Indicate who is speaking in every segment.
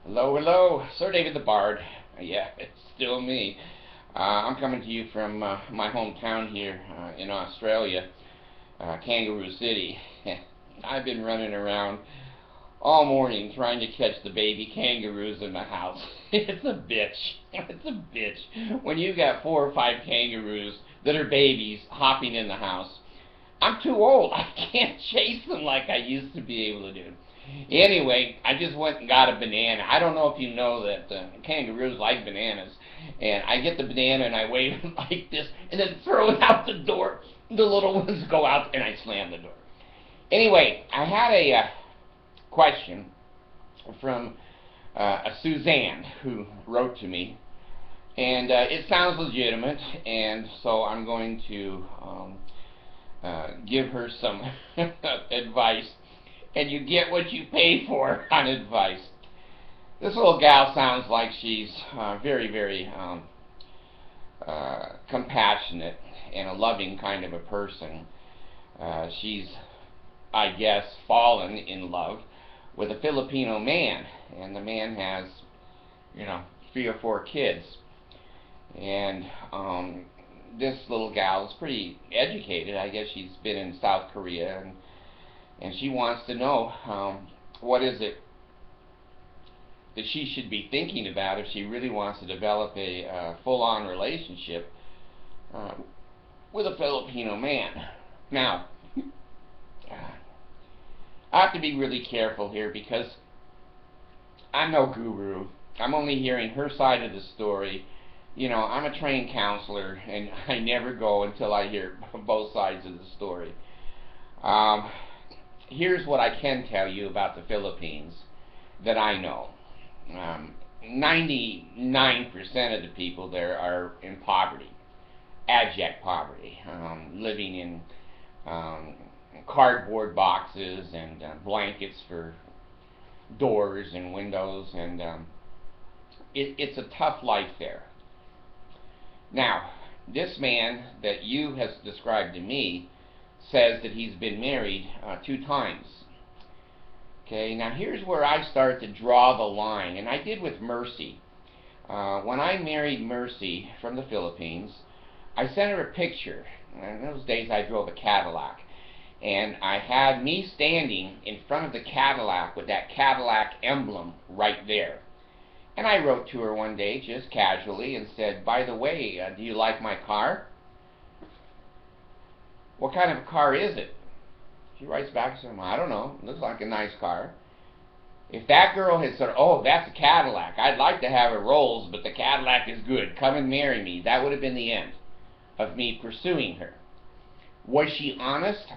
Speaker 1: Hello, hello, Sir David the Bard. Yeah, it's still me. I'm coming to you from my hometown here in Australia, Kangaroo City. I've been running around all morning trying to catch the baby kangaroos in the house. It's a bitch. It's a bitch. When you got 4 or 5 kangaroos that are babies hopping in the house, I'm too old. I can't chase them like I used to be able to do. Anyway, I just went and got a banana. I don't know if you know that kangaroos like bananas. And I get the banana and I wave it like this and then throw it out the door. The little ones go out and I slam the door. Anyway, I had a question from a Suzanne who wrote to me. And it sounds legitimate, and so I'm going to give her some advice, and you get what you pay for on advice. This little gal sounds like she's very, very compassionate and a loving kind of a person. She's, I guess, fallen in love with a Filipino man, and the man has, 3 or 4 kids. And this little gal is pretty educated. I guess she's been in South Korea, and she wants to know what is it that she should be thinking about if she really wants to develop a full-on relationship with a Filipino man. Now, I have to be really careful here because I'm no guru. I'm only hearing her side of the story. I'm a trained counselor, and I never go until I hear both sides of the story. Here's what I can tell you about the Philippines that I know. 99% of the people there are in poverty, abject poverty, living in cardboard boxes and blankets for doors and windows, and it's a tough life there. Now, this man that you have described to me says that he's been married 2 times. Okay, now here's where I start to draw the line, and I did with Mercy. When I married Mercy from the Philippines, I sent her a picture. In those days I drove a Cadillac, and I had me standing in front of the Cadillac with that Cadillac emblem right there. And I wrote to her one day, just casually, and said, by the way, do you like my car? What kind of a car is it? She writes back and says, well, I don't know. It looks like a nice car. If that girl had said, oh, that's a Cadillac. I'd like to have a Rolls, but the Cadillac is good. Come and marry me. That would have been the end of me pursuing her. Was she honest?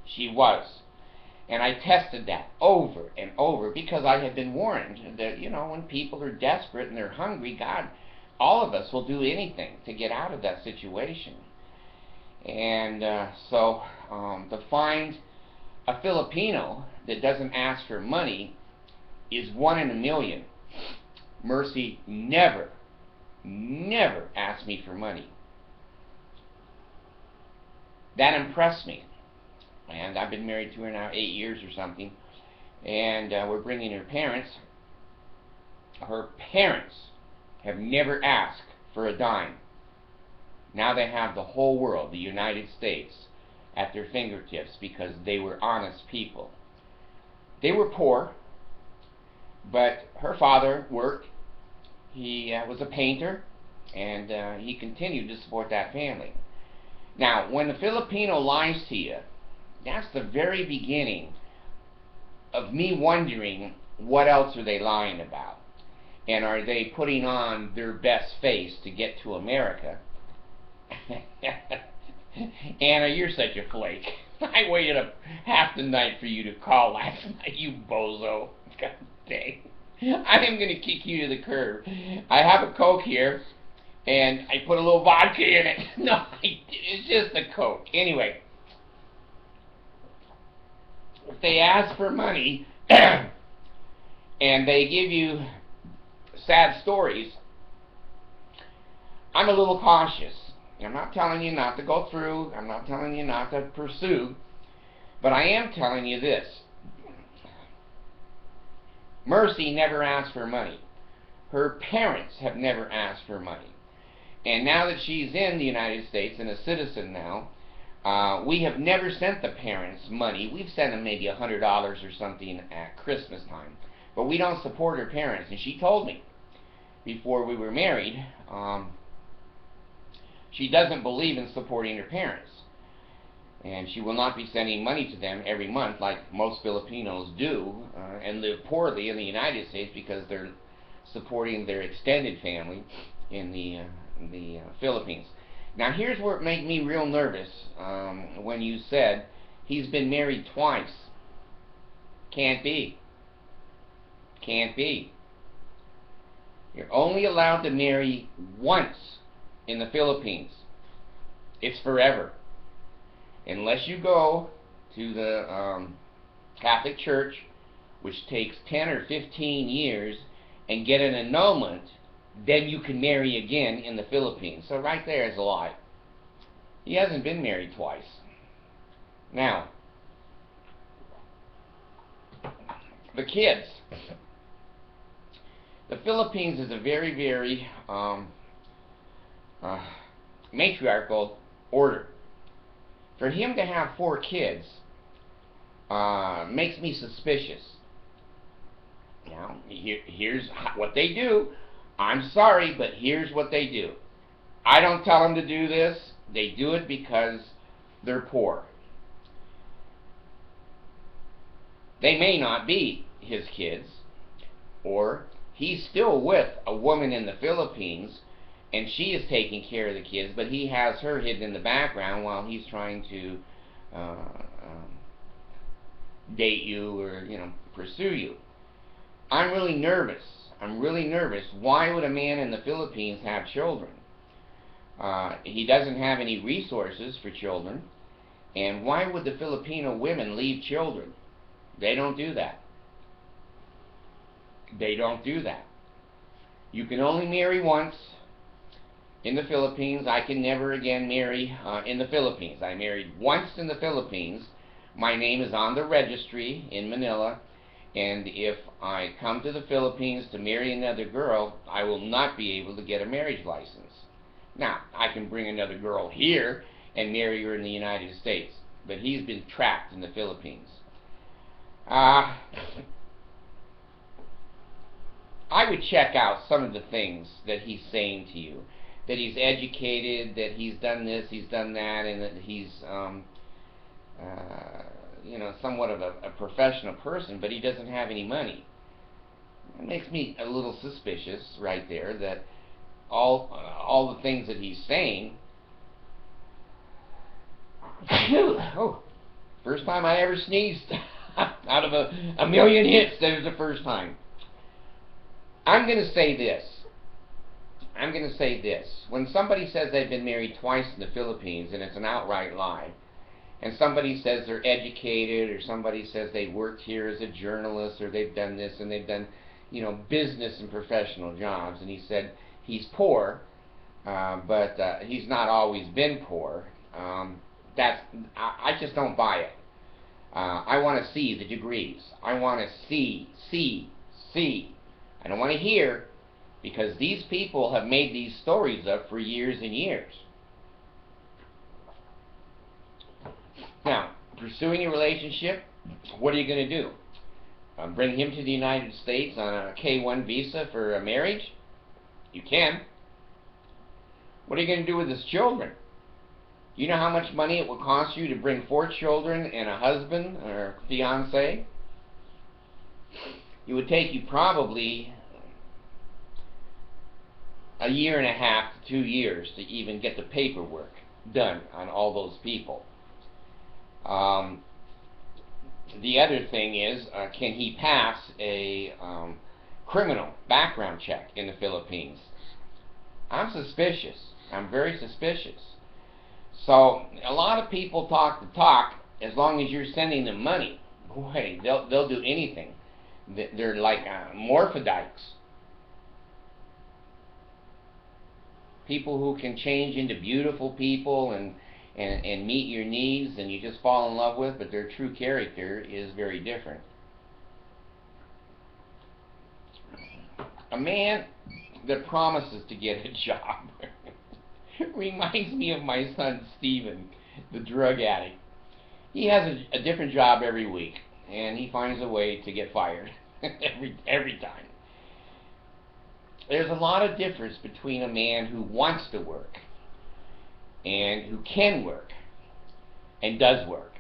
Speaker 1: She was. And I tested that over and over because I had been warned that, when people are desperate and they're hungry, God, all of us will do anything to get out of that situation. And so to find a Filipino that doesn't ask for money is 1 in a million. Mercy never asked me for money. That impressed me. And I've been married to her now 8 years or something, and we're bringing her parents. Her parents have never asked for a dime. Now they have the whole world, the United States, at their fingertips because they were honest people. They were poor, but her father worked. He was a painter, and he continued to support that family. Now, when the Filipino lies to you, that's the very beginning of me wondering what else are they lying about. And are they putting on their best face to get to America? Anna, you're such a flake. I waited up half the night for you to call last night, you bozo. God dang. I am going to kick you to the curb. I have a Coke here, and I put a little vodka in it. No, it's just a Coke. Anyway, if they ask for money and they give you sad stories, I'm a little cautious. I'm not telling you not to go through. I'm not telling you not to pursue. But I am telling you this. Mercy never asked for money. Her parents have never asked for money. And now that she's in the United States and a citizen now, we have never sent the parents money. We've sent them maybe $100 or something at Christmas time. But we don't support her parents. And she told me before we were married, she doesn't believe in supporting her parents. And she will not be sending money to them every month like most Filipinos do and live poorly in the United States because they're supporting their extended family in the Philippines. Now here's where it made me real nervous when you said he's been married twice. Can't be. Can't be. You're only allowed to marry once in the Philippines. It's forever. Unless you go to the Catholic Church, which takes 10 or 15 years, and get an annulment, then you can marry again in the Philippines. So right there is a lie. He hasn't been married twice. Now, the kids. The Philippines is a very, very matriarchal order. For him to have 4 kids makes me suspicious. Now, here's what they do. I'm sorry, but here's what they do. I don't tell them to do this. They do it because they're poor. They may not be his kids, or he's still with a woman in the Philippines and she is taking care of the kids, but he has her hidden in the background while he's trying to date you or, pursue you. I'm really nervous. I'm really nervous. Why would a man in the Philippines have children? He doesn't have any resources for children. And why would the Filipino women leave children? They don't do that. They don't do that. You can only marry once in the Philippines. I can never again marry in the Philippines. I married once in the Philippines. My name is on the registry in Manila. And if I come to the Philippines to marry another girl, I will not be able to get a marriage license. Now, I can bring another girl here and marry her in the United States. But he's been trapped in the Philippines. I would check out some of the things that he's saying to you. That he's educated, that he's done this, he's done that, and that he's, somewhat of a professional person, but he doesn't have any money. It makes me a little suspicious right there that all the things that he's saying. Oh, first time I ever sneezed out of a million hits. That was the first time. I'm going to say this. When somebody says they've been married twice in the Philippines and it's an outright lie, and somebody says they're educated, or somebody says they worked here as a journalist, or they've done this and they've done, business and professional jobs, and he said he's poor, but he's not always been poor, I just don't buy it. I want to see the degrees. I want to see. I don't want to hear, because these people have made these stories up for years and years. Now, pursuing a relationship, what are you going to do? Bring him to the United States on a K-1 visa for a marriage? You can. What are you going to do with his children? You know how much money it will cost you to bring 4 children and a husband or fiancé? It would take you probably a year and a half to 2 years to even get the paperwork done on all those people. The other thing is, can he pass a criminal background check in the Philippines? I'm suspicious. I'm very suspicious. So a lot of people talk the talk as long as you're sending them money. Boy, they'll do anything. They're like morphodikes. People who can change into beautiful people and meet your needs and you just fall in love with, but their true character is very different. A man that promises to get a job reminds me of my son Steven, the drug addict. He has a different job every week, and he finds a way to get fired every time. There's a lot of difference between a man who wants to work and who can work and does work.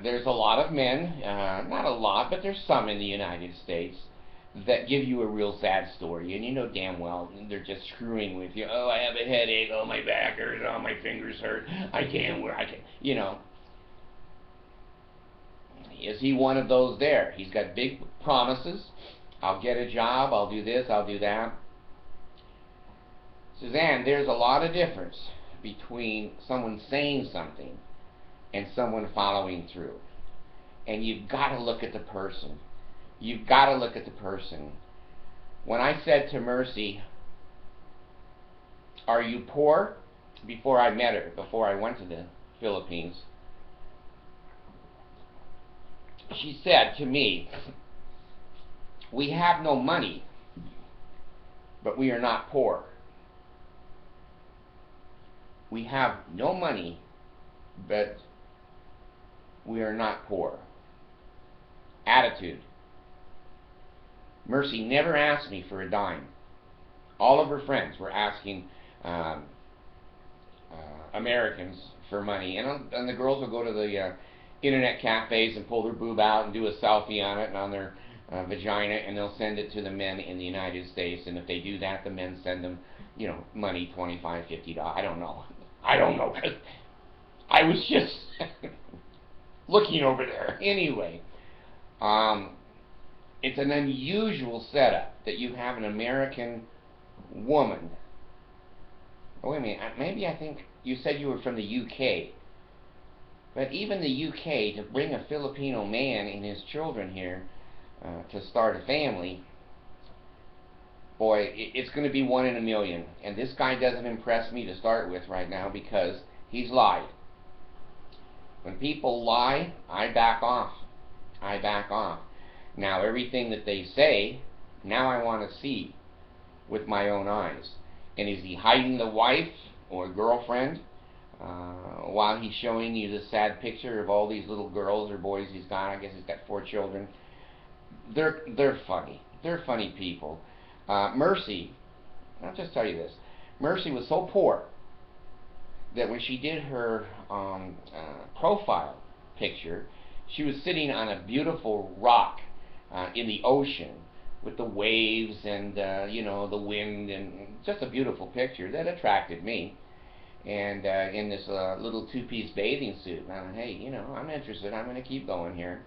Speaker 1: There's a lot of men, not a lot, but there's some in the United States that give you a real sad story, and you know damn well they're just screwing with you. Oh, I have a headache. Oh, my back hurts. Oh, my fingers hurt. I can't work. I can't. You know. Is he one of those there? He's got big promises. I'll get a job. I'll do this. I'll do that. Suzanne, there's a lot of difference between someone saying something and someone following through. And you've got to look at the person. You've got to look at the person. When I said to Mercy, "Are you poor?" before I met her, before I went to the Philippines, she said to me, "We have no money, but we are not poor." We have no money, but we are not poor. Attitude. Mercy never asked me for a dime. All of her friends were asking Americans for money, and the girls will go to the internet cafes and pull their boob out and do a selfie on it and on their vagina, and they'll send it to the men in the United States. And if they do that, the men send them, you know, money, $25, $50. I don't know. I don't know, because I was just looking over there. Anyway, it's an unusual setup that you have an American woman. Oh, wait a minute. Maybe I think you said you were from the UK. But even the UK, to bring a Filipino man and his children here to start a family, boy, it's going to be one in a million. And this guy doesn't impress me to start with right now because he's lied. When people lie, I back off. I back off. Now, everything that they say, now I want to see with my own eyes. And is he hiding the wife or girlfriend while he's showing you the sad picture of all these little girls or boys he's got? I guess he's got 4 children. They're funny. They're funny people. Mercy, I'll just tell you this. Mercy was so poor that when she did her profile picture, she was sitting on a beautiful rock in the ocean with the waves and you know, the wind, and just a beautiful picture that attracted me. And in this little 2-piece bathing suit, and I thought, hey, you know, I'm interested. I'm going to keep going here.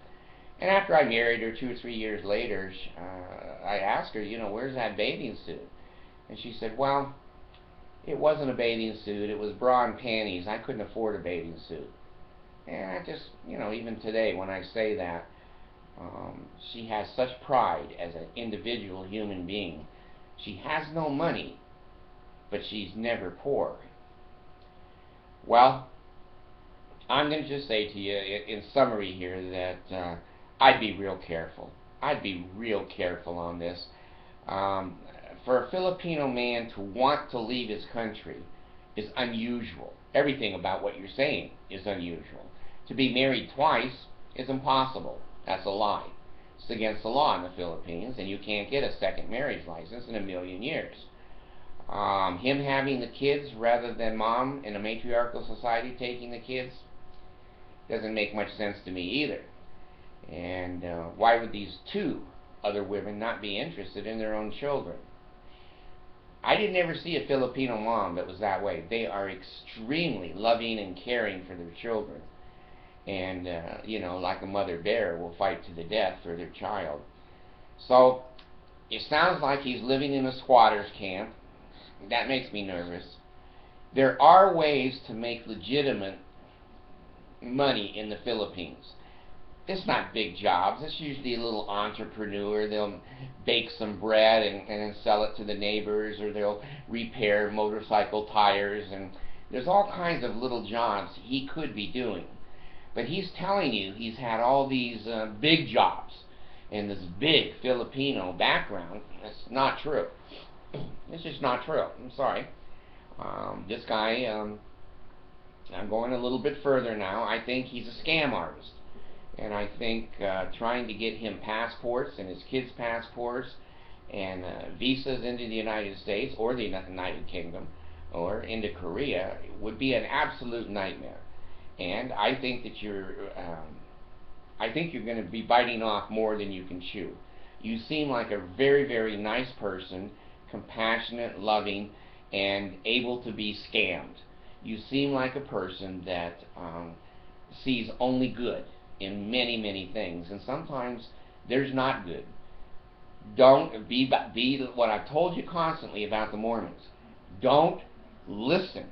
Speaker 1: And after I married her 2 or 3 years later, I asked her, you know, where's that bathing suit? And she said, well, it wasn't a bathing suit. It was bra and panties. I couldn't afford a bathing suit. And I just, you know, even today when I say that, she has such pride as an individual human being. She has no money, but she's never poor. Well, I'm going to just say to you in summary here that I'd be real careful. I'd be real careful on this. For a Filipino man to want to leave his country is unusual. Everything about what you're saying is unusual. To be married twice is impossible. That's a lie. It's against the law in the Philippines, and you can't get a second marriage license in a million years. Him having the kids rather than mom in a matriarchal society taking the kids doesn't make much sense to me either. And why would these 2 other women not be interested in their own children? I didn't ever see a Filipino mom that was that way. They are extremely loving and caring for their children. And, you know, like a mother bear, will fight to the death for their child. So, it sounds like he's living in a squatter's camp. That makes me nervous. There are ways to make legitimate money in the Philippines. It's not big jobs. It's usually a little entrepreneur. They'll bake some bread and then sell it to the neighbors, or they'll repair motorcycle tires. And there's all kinds of little jobs he could be doing. But he's telling you he's had all these big jobs. and this big Filipino background. That's not true. It's just not true. I'm sorry. This guy, I'm going a little bit further now. I think he's a scam artist. And I think trying to get him passports and his kids' passports and visas into the United States or the United Kingdom or into Korea would be an absolute nightmare. And I think that I think you're going to be biting off more than you can chew. You seem like a very, very nice person, compassionate, loving, and able to be scammed. You seem like a person that sees only good in many, many things, and sometimes there's not good. Don't be what I've told you constantly about the Mormons. Don't listen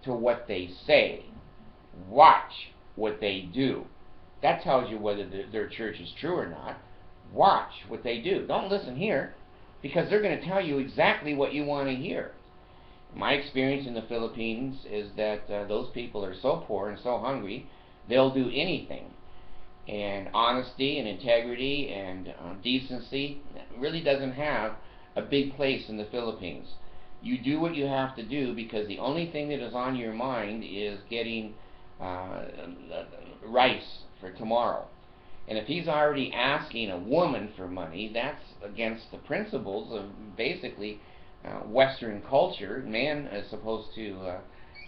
Speaker 1: to what they say. Watch what they do. That tells you whether their church is true or not. Watch what they do. Don't listen here, because they're going to tell you exactly what you want to hear. My experience in the Philippines is that those people are so poor and so hungry, they'll do anything. And honesty and integrity and decency really doesn't have a big place in the Philippines. You do what you have to do, because the only thing that is on your mind is getting rice for tomorrow. And if he's already asking a woman for money, that's against the principles of basically Western culture. Man is supposed to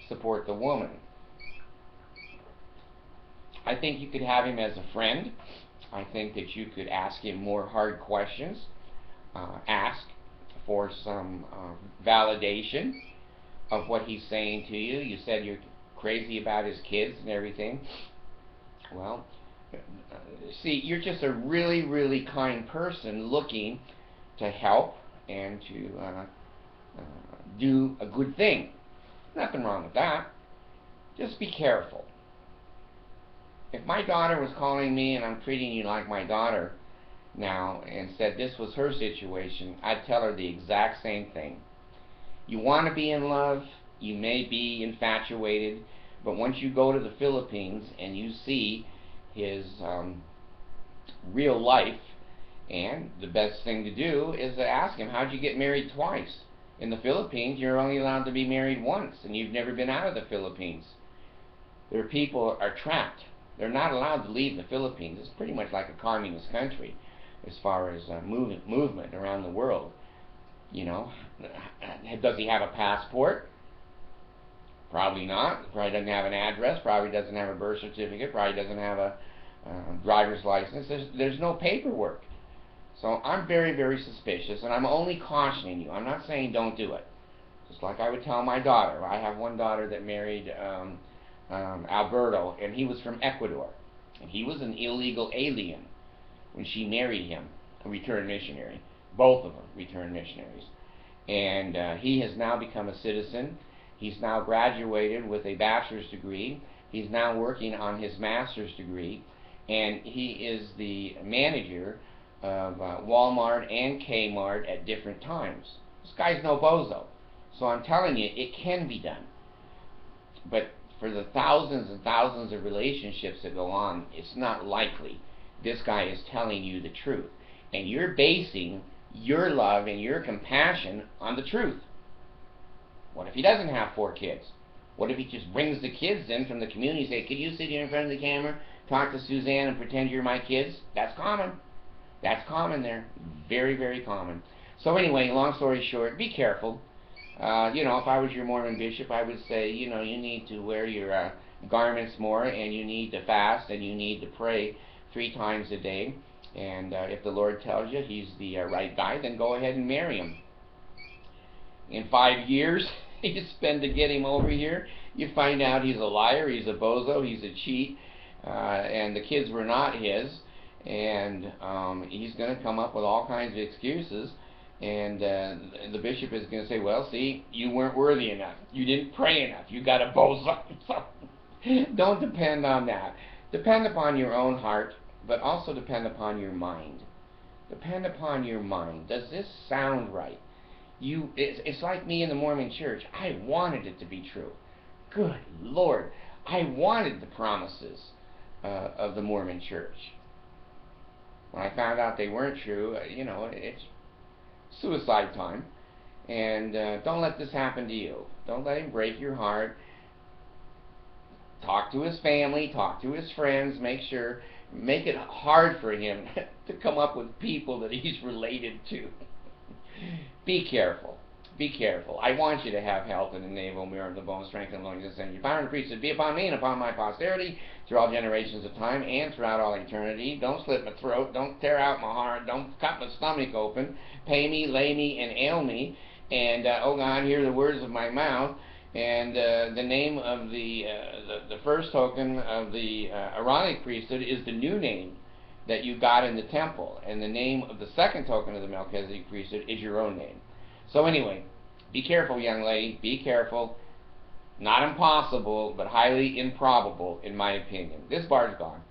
Speaker 1: support the woman. I think you could have him as a friend. I think that you could ask him more hard questions. Ask for some validation of what he's saying to you. You said you're crazy about his kids and everything. Well, see, you're just a really, really kind person looking to help and to do a good thing. Nothing wrong with that. Just be careful. If my daughter was calling me, and I'm treating you like my daughter now, and said this was her situation, I'd tell her the exact same thing. You want to be in love, you may be infatuated, but once you go to the Philippines and you see his real life, and the best thing to do is to ask him, how'd you get married twice? In the Philippines, you're only allowed to be married once, and you've never been out of the Philippines. Their people are trapped. They're not allowed to leave the Philippines. It's pretty much like a communist country as far as movement around the world. You know, does he have a passport? Probably not. Probably doesn't have an address. Probably doesn't have a birth certificate. Probably doesn't have a driver's license. There's no paperwork. So I'm very, very suspicious, and I'm only cautioning you. I'm not saying don't do it. Just like I would tell my daughter. I have one daughter that married Alberto, and he was from Ecuador. And he was an illegal alien when she married him, a returned missionary. Both of them returned missionaries. And he has now become a citizen. He's now graduated with a bachelor's degree. He's now working on his master's degree. And he is the manager of Walmart and Kmart at different times. This guy's no bozo. So I'm telling you, it can be done. But for the thousands and thousands of relationships that go on, it's not likely. This guy is telling you the truth. And you're basing your love and your compassion on the truth. What if he doesn't have 4 kids? What if he just brings the kids in from the community and say, could you sit here in front of the camera, talk to Suzanne and pretend you're my kids? That's common. That's common there. Very, very common. So anyway, long story short, be careful. You know, if I was your Mormon bishop, I would say, you know, you need to wear your garments more, and you need to fast, and you need to pray 3 times a day. And if the Lord tells you he's the right guy, then go ahead and marry him. In 5 years you spend to get him over here, you find out he's a liar, he's a bozo, he's a cheat, and the kids were not his, and he's going to come up with all kinds of excuses. And the bishop is going to say, well, see, you weren't worthy enough. You didn't pray enough. You got a bozo. Don't depend on that. Depend upon your own heart, but also depend upon your mind. Depend upon your mind. Does this sound right? It's like me in the Mormon church. I wanted it to be true. Good Lord. I wanted the promises of the Mormon church. when I found out they weren't true, you know, it's suicide time. And don't let this happen to you. Don't let him break your heart. Talk to his family, talk to his friends, make it hard for him to come up with people that he's related to. Be careful. Be careful. I want you to have health in the navel, mirror of the bone, strength and loneliness, and your power and priesthood be upon me and upon my posterity through all generations of time and throughout all eternity. Don't slit my throat. Don't tear out my heart. Don't cut my stomach open. Pay me, lay me, and ail me. And, oh God, hear the words of my mouth. And the name of the first token of the Aaronic priesthood is the new name that you got in the temple. And the name of the second token of the Melchizedek priesthood is your own name. So anyway, be careful, young lady. Be careful. Not impossible, but highly improbable, in my opinion. This bard's gone.